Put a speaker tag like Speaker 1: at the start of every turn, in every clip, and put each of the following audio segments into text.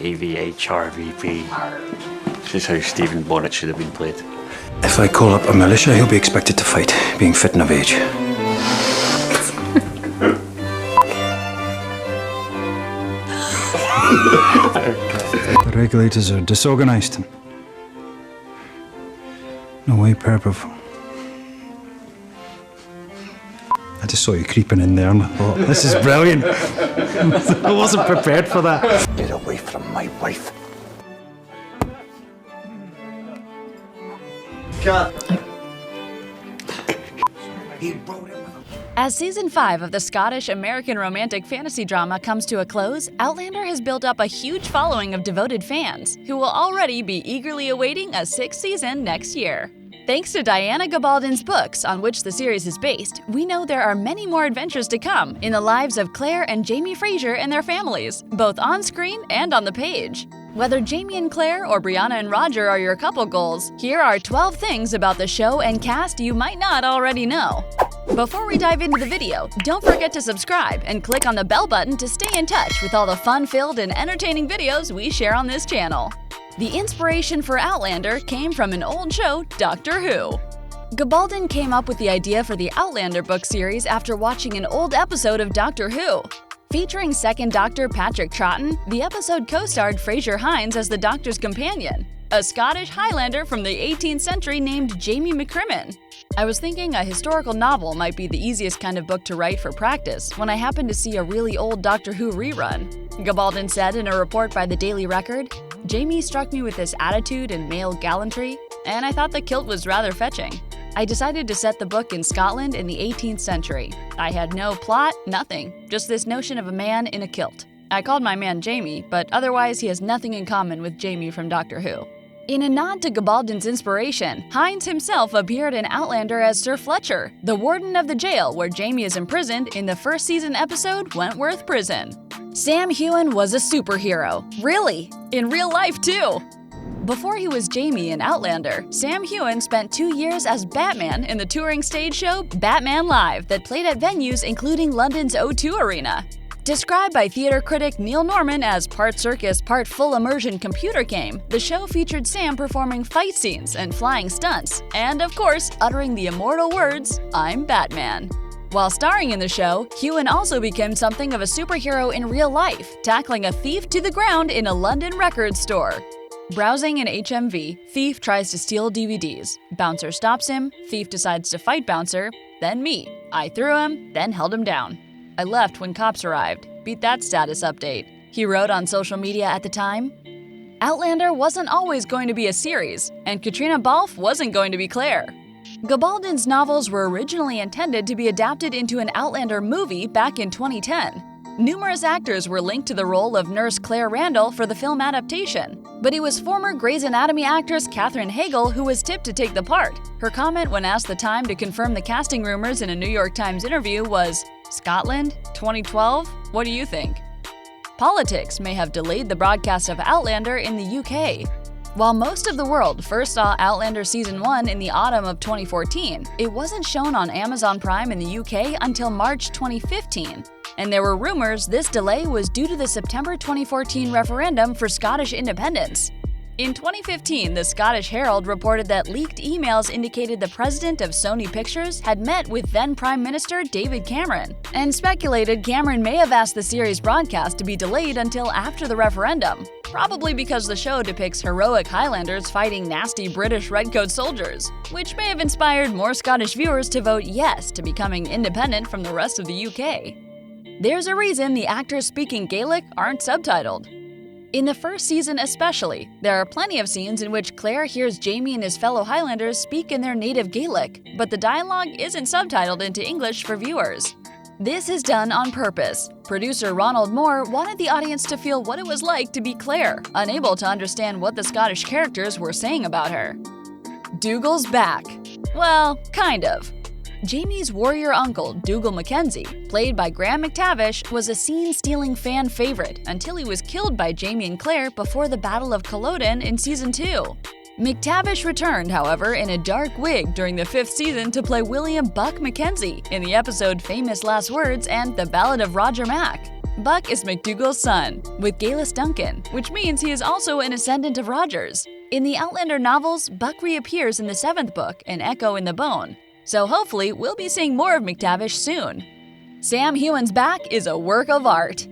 Speaker 1: KVHRVP. This is how Stephen Bonnet should have been played.
Speaker 2: If I call up a militia, he'll be expected to fight, being fit and of age. The regulators are disorganized and no way purposeful. I just saw you creeping in there and I thought, this is brilliant. I wasn't prepared for that.
Speaker 3: Get away from my wife.
Speaker 4: As Season 5 of the Scottish-American romantic fantasy drama comes to a close, Outlander has built up a huge following of devoted fans, who will already be eagerly awaiting a 6th season next year. Thanks to Diana Gabaldon's books, on which the series is based, we know there are many more adventures to come in the lives of Claire and Jamie Fraser and their families, both on-screen and on the page. Whether Jamie and Claire or Brianna and Roger are your couple goals, here are 12 things about the show and cast you might not already know. Before we dive into the video, don't forget to subscribe and click on the bell button to stay in touch with all the fun-filled and entertaining videos we share on this channel. The inspiration for Outlander came from an old show, Doctor Who. Gabaldon came up with the idea for the Outlander book series after watching an old episode of Doctor Who. Featuring second Doctor Patrick Troughton, the episode co-starred Fraser Hines as the Doctor's companion, a Scottish Highlander from the 18th century named Jamie McCrimmon. I was thinking a historical novel might be the easiest kind of book to write for practice when I happened to see a really old Doctor Who rerun. Gabaldon said in a report by the Daily Record, "Jamie struck me with his attitude and male gallantry, and I thought the kilt was rather fetching. I decided to set the book in Scotland in the 18th century. I had no plot, nothing, just this notion of a man in a kilt. I called my man Jamie, but otherwise he has nothing in common with Jamie from Doctor Who." In a nod to Gabaldon's inspiration, Hines himself appeared in Outlander as Sir Fletcher, the warden of the jail where Jamie is imprisoned in the first season episode Wentworth Prison. Sam Heughan was a superhero. Really? In real life, too! Before he was Jamie in Outlander, Sam Heughan spent 2 years as Batman in the touring stage show Batman Live that played at venues including London's O2 Arena. Described by theater critic Neil Norman as part circus, part full immersion computer game, the show featured Sam performing fight scenes and flying stunts, and of course, uttering the immortal words, "I'm Batman." While starring in the show, Heughan also became something of a superhero in real life, tackling a thief to the ground in a London record store. Browsing an HMV, thief tries to steal DVDs. Bouncer stops him, thief decides to fight bouncer, then me. I threw him, then held him down. I left when cops arrived. Beat that status update, he wrote on social media at the time. Outlander wasn't always going to be a series, and Katrina Balfe wasn't going to be Claire. Gabaldon's novels were originally intended to be adapted into an Outlander movie back in 2010. Numerous actors were linked to the role of Nurse Claire Randall for the film adaptation, but it was former Grey's Anatomy actress Katherine Hagel who was tipped to take the part. Her comment when asked the time to confirm the casting rumors in a New York Times interview was, "Scotland? 2012? What do you think?" Politics may have delayed the broadcast of Outlander in the UK. While most of the world first saw Outlander Season 1 in the autumn of 2014, it wasn't shown on Amazon Prime in the UK until March 2015. And there were rumors this delay was due to the September 2014 referendum for Scottish independence. In 2015, the Scottish Herald reported that leaked emails indicated the president of Sony Pictures had met with then Prime Minister David Cameron, and speculated Cameron may have asked the series broadcast to be delayed until after the referendum, probably because the show depicts heroic Highlanders fighting nasty British redcoat soldiers, which may have inspired more Scottish viewers to vote yes to becoming independent from the rest of the UK. There's a reason the actors speaking Gaelic aren't subtitled. In the first season especially, there are plenty of scenes in which Claire hears Jamie and his fellow Highlanders speak in their native Gaelic, but the dialogue isn't subtitled into English for viewers. This is done on purpose. Producer Ronald Moore wanted the audience to feel what it was like to be Claire, unable to understand what the Scottish characters were saying about her. Dougal's back. Well, kind of. Jamie's warrior uncle, Dougal Mackenzie, played by Graham McTavish, was a scene-stealing fan favorite until he was killed by Jamie and Claire before the Battle of Culloden in Season 2. McTavish returned, however, in a dark wig during the 5th season to play William Buck Mackenzie in the episode Famous Last Words and The Ballad of Roger Mac. Buck is McDougal's son, with Galus Duncan, which means he is also an ascendant of Rogers. In the Outlander novels, Buck reappears in the 7th book, an echo in the bone. So hopefully we'll be seeing more of McTavish soon. Sam Heughan's back is a work of art.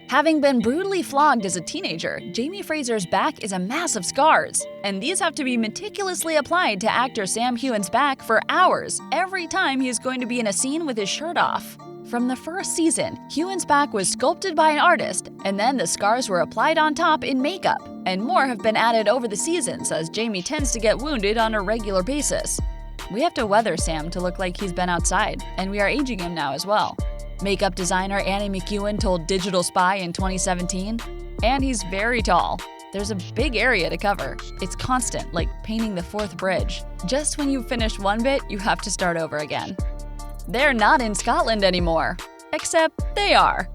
Speaker 4: Having been brutally flogged as a teenager, Jamie Fraser's back is a mass of scars, and these have to be meticulously applied to actor Sam Heughan's back for hours every time he is going to be in a scene with his shirt off. From the first season, Heughan's back was sculpted by an artist, and then the scars were applied on top in makeup, and more have been added over the seasons as Jamie tends to get wounded on a regular basis. We have to weather Sam to look like he's been outside, and we are aging him now as well. Makeup designer Annie McEwen told Digital Spy in 2017, and he's very tall. There's a big area to cover. It's constant, like painting the 4th bridge. Just when you've finished one bit, you have to start over again. They're not in Scotland anymore. Except they are.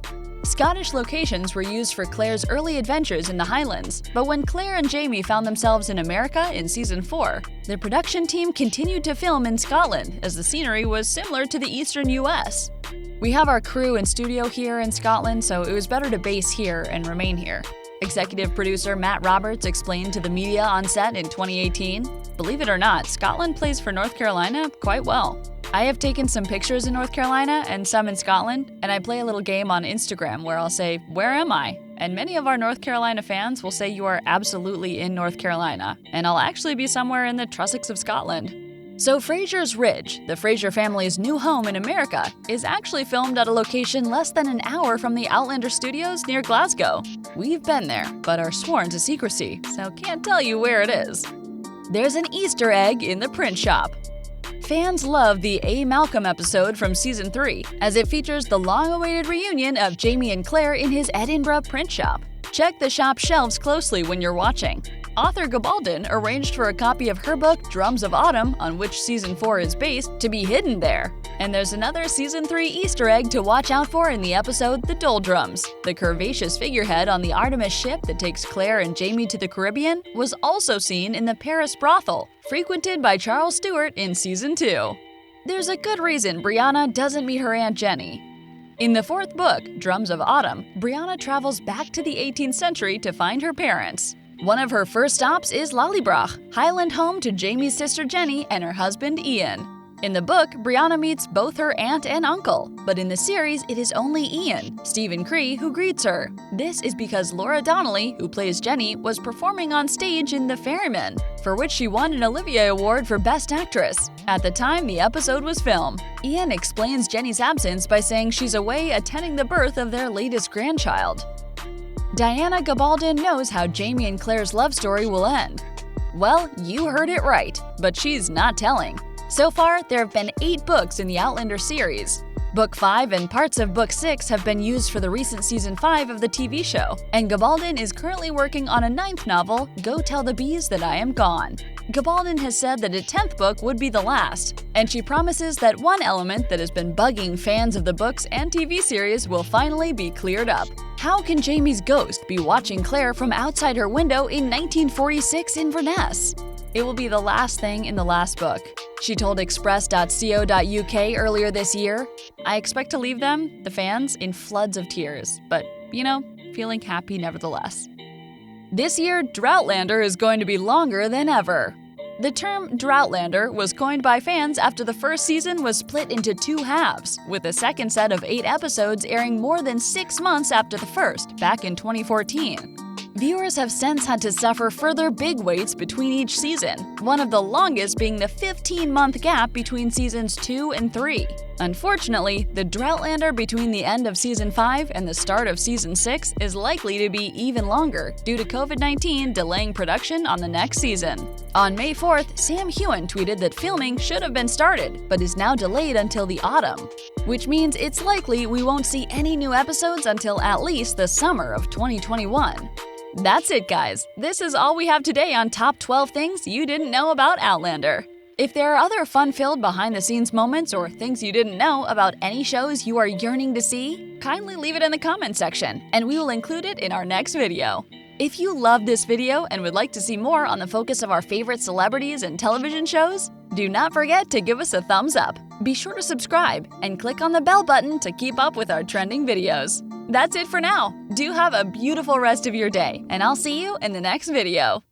Speaker 4: Scottish locations were used for Claire's early adventures in the Highlands, but when Claire and Jamie found themselves in America in Season 4, the production team continued to film in Scotland as the scenery was similar to the eastern US. We have our crew and studio here in Scotland, so it was better to base here and remain here. Executive producer Matt Roberts explained to the media on set in 2018, "Believe it or not, Scotland plays for North Carolina quite well. I have taken some pictures in North Carolina and some in Scotland, and I play a little game on Instagram where I'll say, 'Where am I?' And many of our North Carolina fans will say you are absolutely in North Carolina, and I'll actually be somewhere in the Trossachs of Scotland." So Fraser's Ridge, the Fraser family's new home in America, is actually filmed at a location less than an hour from the Outlander studios near Glasgow. We've been there, but are sworn to secrecy, so can't tell you where it is. There's an Easter egg in the print shop. Fans love the A. Malcolm episode from Season 3, as it features the long-awaited reunion of Jamie and Claire in his Edinburgh print shop. Check the shop shelves closely when you're watching. Author Gabaldon arranged for a copy of her book Drums of Autumn, on which Season 4 is based, to be hidden there. And there's another Season 3 Easter egg to watch out for in the episode The Doldrums. The curvaceous figurehead on the Artemis ship that takes Claire and Jamie to the Caribbean was also seen in the Paris brothel, frequented by Charles Stewart in Season 2. There's a good reason Brianna doesn't meet her Aunt Jenny. In the 4th book, Drums of Autumn, Brianna travels back to the 18th century to find her parents. One of her first stops is Lallybroch, Highland home to Jamie's sister Jenny and her husband Ian. In the book, Brianna meets both her aunt and uncle, but in the series it is only Ian, Stephen Cree, who greets her. This is because Laura Donnelly, who plays Jenny, was performing on stage in The Ferryman, for which she won an Olivier Award for Best Actress. At the time the episode was filmed, Ian explains Jenny's absence by saying she's away attending the birth of their latest grandchild. Diana Gabaldon knows how Jamie and Claire's love story will end. Well, you heard it right, but she's not telling. So far, there have been 8 books in the Outlander series. Book 5 and parts of Book 6 have been used for the recent Season 5 of the TV show, and Gabaldon is currently working on a 9th novel, Go Tell the Bees That I Am Gone. Gabaldon has said that a 10th book would be the last, and she promises that one element that has been bugging fans of the books and TV series will finally be cleared up. How can Jamie's ghost be watching Claire from outside her window in 1946 in Inverness? It will be the last thing in the last book. She told Express.co.uk earlier this year, "I expect to leave them, the fans, in floods of tears, but, feeling happy nevertheless." This year, Droughtlander is going to be longer than ever. The term Droughtlander was coined by fans after the first season was split into 2 halves, with the second set of 8 episodes airing more than 6 months after the first, back in 2014. Viewers have since had to suffer further big waits between each season, one of the longest being the 15-month gap between seasons 2 and 3. Unfortunately, the Droughtlander between the end of Season 5 and the start of Season 6 is likely to be even longer due to COVID-19 delaying production on the next season. On May 4th, Sam Heughan tweeted that filming should have been started, but is now delayed until the autumn, which means it's likely we won't see any new episodes until at least the summer of 2021. That's it, guys. This is all we have today on Top 12 Things You Didn't Know About Outlander. If there are other fun-filled behind-the-scenes moments or things you didn't know about any shows you are yearning to see, kindly leave it in the comment section, and we will include it in our next video. If you loved this video and would like to see more on the focus of our favorite celebrities and television shows, do not forget to give us a thumbs up. Be sure to subscribe and click on the bell button to keep up with our trending videos. That's it for now. Do have a beautiful rest of your day, and I'll see you in the next video.